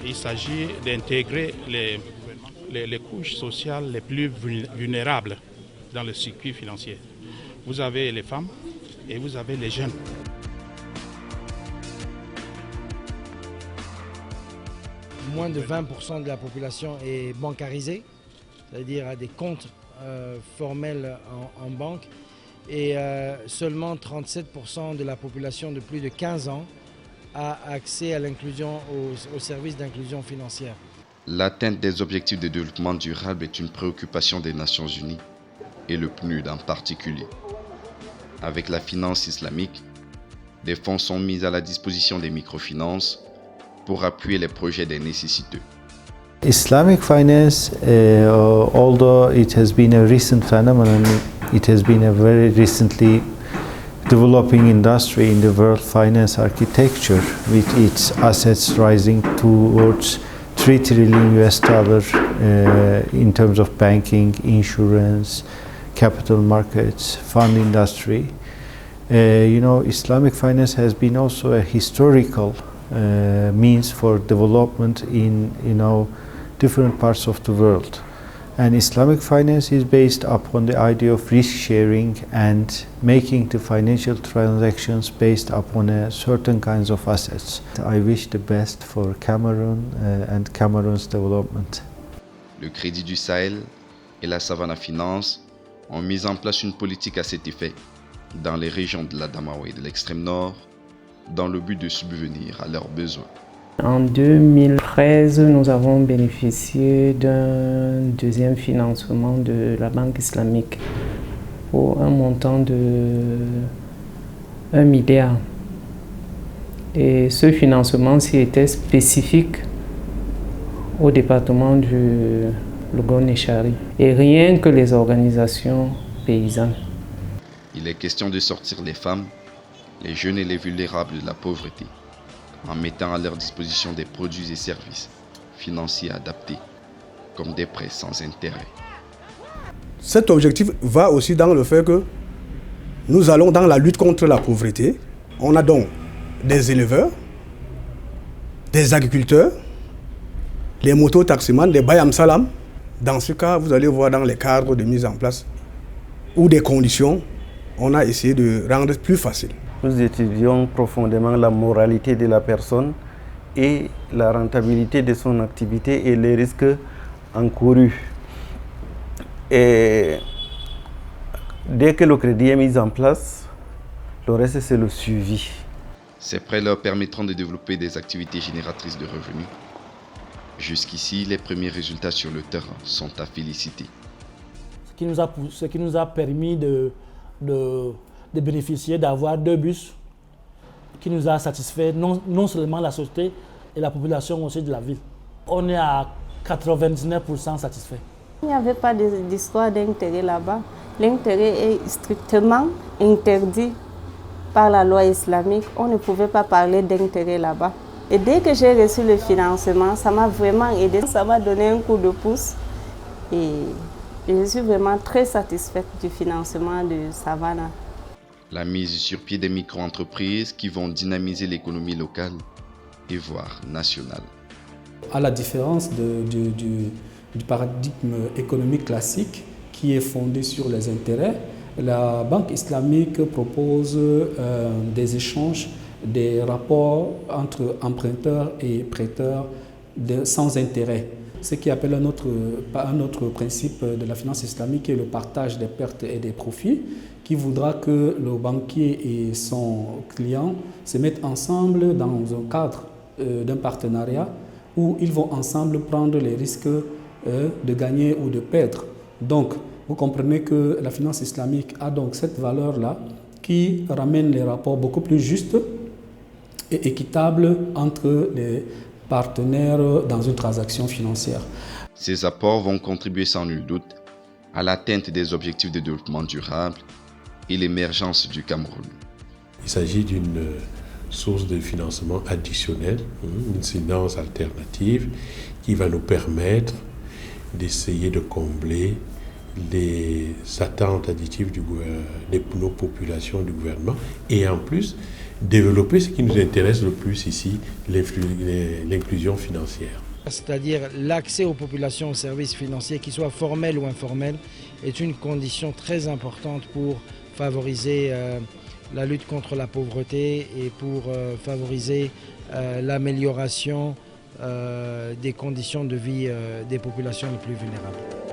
Il s'agit d'intégrer les couches sociales les plus vulnérables dans le circuit financier. Vous avez les femmes et vous avez les jeunes. Moins de 20% de la population est bancarisée, c'est-à-dire a des comptes formels en banque, et seulement 37% de la population de plus de 15 ans a accès à l'inclusion, aux services d'inclusion financière. L'atteinte des objectifs de développement durable est une préoccupation des Nations Unies et le PNUD en particulier. Avec la finance islamique, des fonds sont mis à la disposition des microfinances pour appuyer les projets des nécessiteux. Islamic finance, although it has been a recent phenomenon, it has been a very recently developing industry in the world finance architecture, with its assets rising towards $3 trillion in terms of banking, insurance, capital markets, fund industry. Islamic finance has been also a historical means for development in different parts of the world. And Islamic finance is based upon the idea of risk sharing and making the financial transactions based upon a certain kinds of assets. I wish the best for Cameroon and Cameroon's development. Le Crédit du Sahel et la Savannah Finance ont mis en place une politique à cet effet dans les régions de l'Adamawa et de l'extrême nord, dans le but de subvenir à leurs besoins. En 2013, nous avons bénéficié d'un deuxième financement de la Banque islamique pour un montant de 1 milliard. Et ce financement-ci était spécifique au département du Logon-Nechari et rien que les organisations paysannes. Il est question de sortir les femmes, les jeunes et les vulnérables de la pauvreté, en mettant à leur disposition des produits et services financiers adaptés, comme des prêts sans intérêt. Cet objectif va aussi dans le fait que nous allons dans la lutte contre la pauvreté. On a donc des éleveurs, des agriculteurs, les mototaximans, des bayam salam. Dans ce cas, vous allez voir dans les cadres de mise en place ou des conditions, on a essayé de rendre plus facile. Nous étudions profondément la moralité de la personne et la rentabilité de son activité et les risques encourus. Et dès que le crédit est mis en place, le reste c'est le suivi. Ces prêts leur permettront de développer des activités génératrices de revenus. Jusqu'ici, les premiers résultats sur le terrain sont à féliciter. Ce qui nous a permis de bénéficier d'avoir 2 bus qui nous a satisfait non seulement la société et la population aussi de la ville. On est à 99% satisfait. Il n'y avait pas d'histoire d'intérêt là-bas. L'intérêt est strictement interdit par la loi islamique. On ne pouvait pas parler d'intérêt là-bas. Et dès que j'ai reçu le financement, ça m'a vraiment aidé. Ça m'a donné un coup de pouce. Et je suis vraiment très satisfaite du financement de Savannah. La mise sur pied des micro-entreprises qui vont dynamiser l'économie locale et voire nationale. À la différence du paradigme économique classique qui est fondé sur les intérêts, la Banque islamique propose des échanges, des rapports entre emprunteurs et prêteurs sans intérêt. Ce qui appelle un autre principe de la finance islamique est le partage des pertes et des profits, qui voudra que le banquier et son client se mettent ensemble dans un cadre d'un partenariat où ils vont ensemble prendre les risques de gagner ou de perdre. Donc, vous comprenez que la finance islamique a donc cette valeur-là qui ramène les rapports beaucoup plus justes et équitables entre les partenaires dans une transaction financière. Ces apports vont contribuer sans nul doute à l'atteinte des objectifs de développement durable et l'émergence du Cameroun. Il s'agit d'une source de financement additionnelle, une finance alternative qui va nous permettre d'essayer de combler les attentes additives de nos populations, du gouvernement, et en plus développer ce qui nous intéresse le plus ici, l'inclusion financière. C'est-à-dire l'accès aux populations aux services financiers, qu'ils soient formels ou informels, est une condition très importante pour favoriser la lutte contre la pauvreté et pour favoriser l'amélioration des conditions de vie des populations les plus vulnérables.